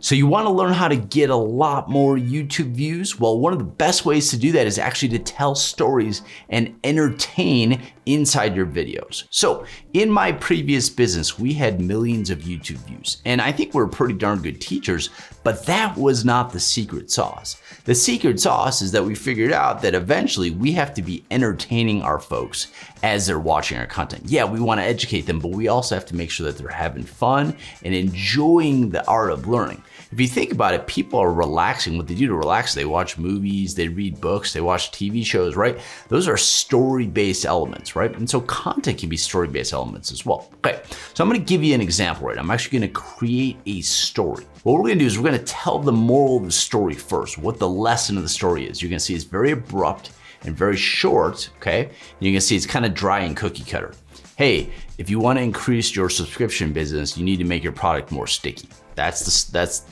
So you want to learn how to get a lot more YouTube views? Well, one of the best ways to do that is actually to tell stories and entertain inside your videos. So in my previous business, we had millions of YouTube views, and I think we're pretty darn good teachers, but that was not the secret sauce. The secret sauce is that we figured out that eventually we have to be entertaining our folks as they're watching our content. Yeah, we want to educate them, but we also have to make sure that they're having fun and enjoying the art of learning. If you think about it, people are relaxing. What they do to relax, they watch movies, they read books, they watch TV shows, right? Those are story-based elements, right? And so content can be story-based elements as well. Okay, so I'm gonna give you an example, right? I'm actually gonna create a story. What we're gonna do is we're gonna tell the moral of the story first, what the lesson of the story is. You're gonna see it's very abrupt and very short, okay? And you're gonna see it's kind of dry and cookie cutter. Hey, if you wanna increase your subscription business, you need to make your product more sticky. That's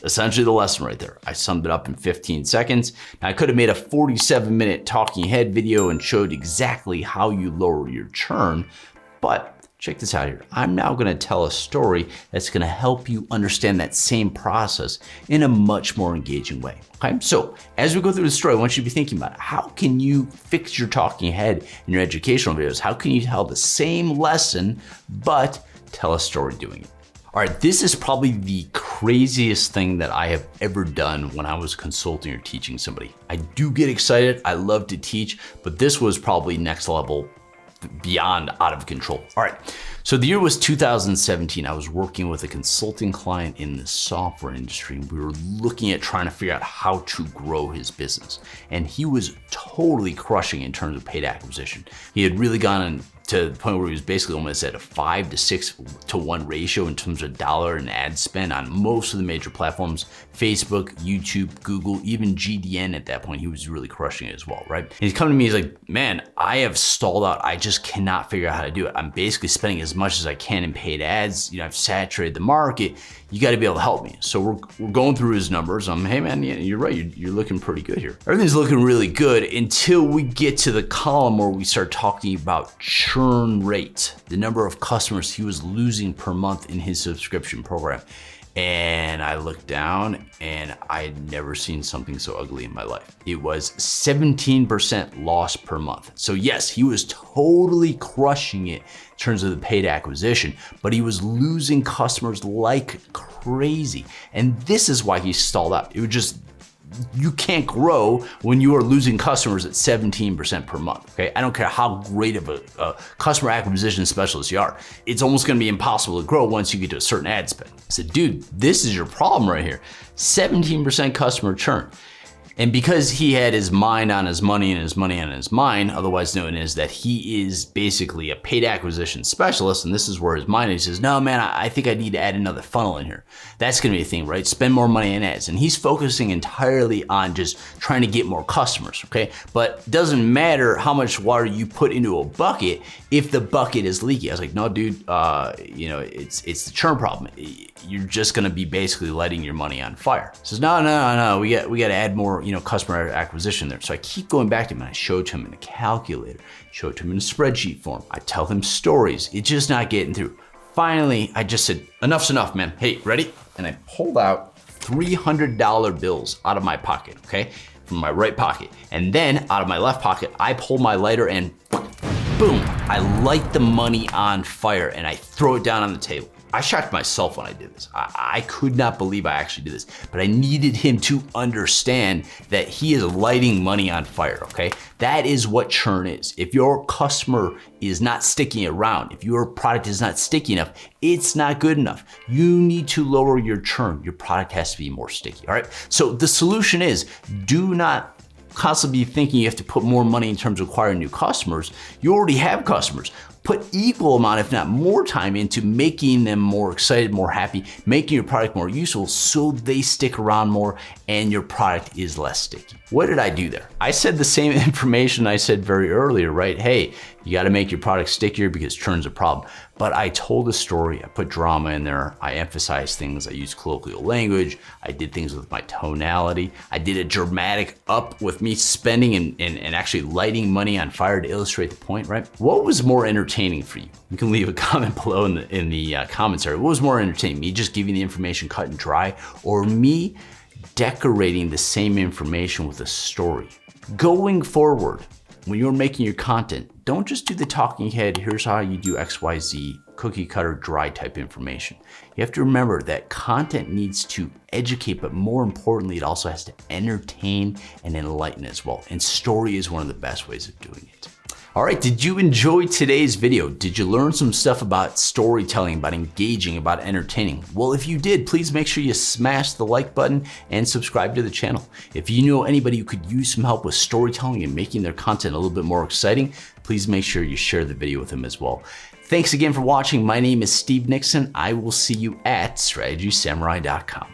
essentially the lesson right there. I summed it up in 15 seconds. Now I could have made a 47-minute talking head video and showed exactly how you lower your churn, but check this out here. I'm now gonna tell a story that's gonna help you understand that same process in a much more engaging way, okay? So as we go through the story, I want you to be thinking about it. How can you fix your talking head in your educational videos? How can you tell the same lesson, but tell a story doing it? All right, this is probably the craziest thing that I have ever done when I was consulting or teaching somebody. I do get excited, I love to teach, but this was probably next level, beyond out of control. All right, so the year was 2017. I was working with a consulting client in the software industry. We were looking at trying to figure out how to grow his business. And he was totally crushing in terms of paid acquisition. He had really gone to the point where he was basically almost at a 5 to 6 to 1 ratio in terms of dollar and ad spend on most of the major platforms, Facebook, YouTube, Google, even GDN at that point. He was really crushing it as well, right? And he's coming to me, he's like, man, I have stalled out. I just cannot figure out how to do it. I'm basically spending as much as I can in paid ads. You know, I've saturated the market. You got to be able to help me. So we're going through his numbers. Hey man, yeah, you're right. You're looking pretty good here. Everything's looking really good until we get to the column where we start talking about churn rate, the number of customers he was losing per month in his subscription program. And I looked down and I had never seen something so ugly in my life. It was 17% loss per month. So yes, he was totally crushing it in terms of the paid acquisition, but he was losing customers like crazy. And this is why he stalled out. It was just, you can't grow when you are losing customers at 17% per month, okay? I don't care how great of a customer acquisition specialist you are. It's almost gonna be impossible to grow once you get to a certain ad spend. I said, dude, this is your problem right here. 17% customer churn. And because he had his mind on his money and his money on his mind, otherwise known as that he is basically a paid acquisition specialist, and this is where his mind is, he says, no man, I think I need to add another funnel in here. That's gonna be a thing, right? Spend more money in ads. And he's focusing entirely on just trying to get more customers, okay? But it doesn't matter how much water you put into a bucket if the bucket is leaky. I was like, no dude, you know, it's the churn problem. You're just gonna be basically lighting your money on fire. He says, no, we got to add more, you know, customer acquisition there. So I keep going back to him and I showed him in a calculator, showed him in a spreadsheet form. I tell him stories. It's just not getting through. Finally, I just said, enough's enough, man. Hey, ready? And I pulled out $300 bills out of my pocket, okay? From my right pocket. And then out of my left pocket, I pull my lighter and boom, I light the money on fire and I throw it down on the table. I shocked myself when I did this. I could not believe I actually did this, but I needed him to understand that he is lighting money on fire, okay? That is what churn is. If your customer is not sticking around, if your product is not sticky enough, it's not good enough. You need to lower your churn. Your product has to be more sticky, all right? So the solution is do not constantly be thinking you have to put more money in terms of acquiring new customers. You already have customers. Put equal amount, if not more time into making them more excited, more happy, making your product more useful so they stick around more and your product is less sticky. What did I do there? I said the same information I said very earlier, right? Hey, You gotta make your product stickier because churn's a problem. But I told a story, I put drama in there, I emphasized things, I used colloquial language, I did things with my tonality, I did a dramatic up with me spending and actually lighting money on fire to illustrate the point, right? What was more entertaining for you? You can leave a comment below in the comments area. What was more entertaining? Me just giving the information cut and dry, or me decorating the same information with a story? Going forward, when you're making your content, don't just do the talking head, here's how you do XYZ, cookie cutter, dry type information. You have to remember that content needs to educate, but more importantly, it also has to entertain and enlighten as well. And story is one of the best ways of doing it. All right, did you enjoy today's video? Did you learn some stuff about storytelling, about engaging, about entertaining? Well, if you did, please make sure you smash the like button and subscribe to the channel. If you know anybody who could use some help with storytelling and making their content a little bit more exciting, please make sure you share the video with them as well. Thanks again for watching. My name is Steve Nixon. I will see you at strategysamurai.com.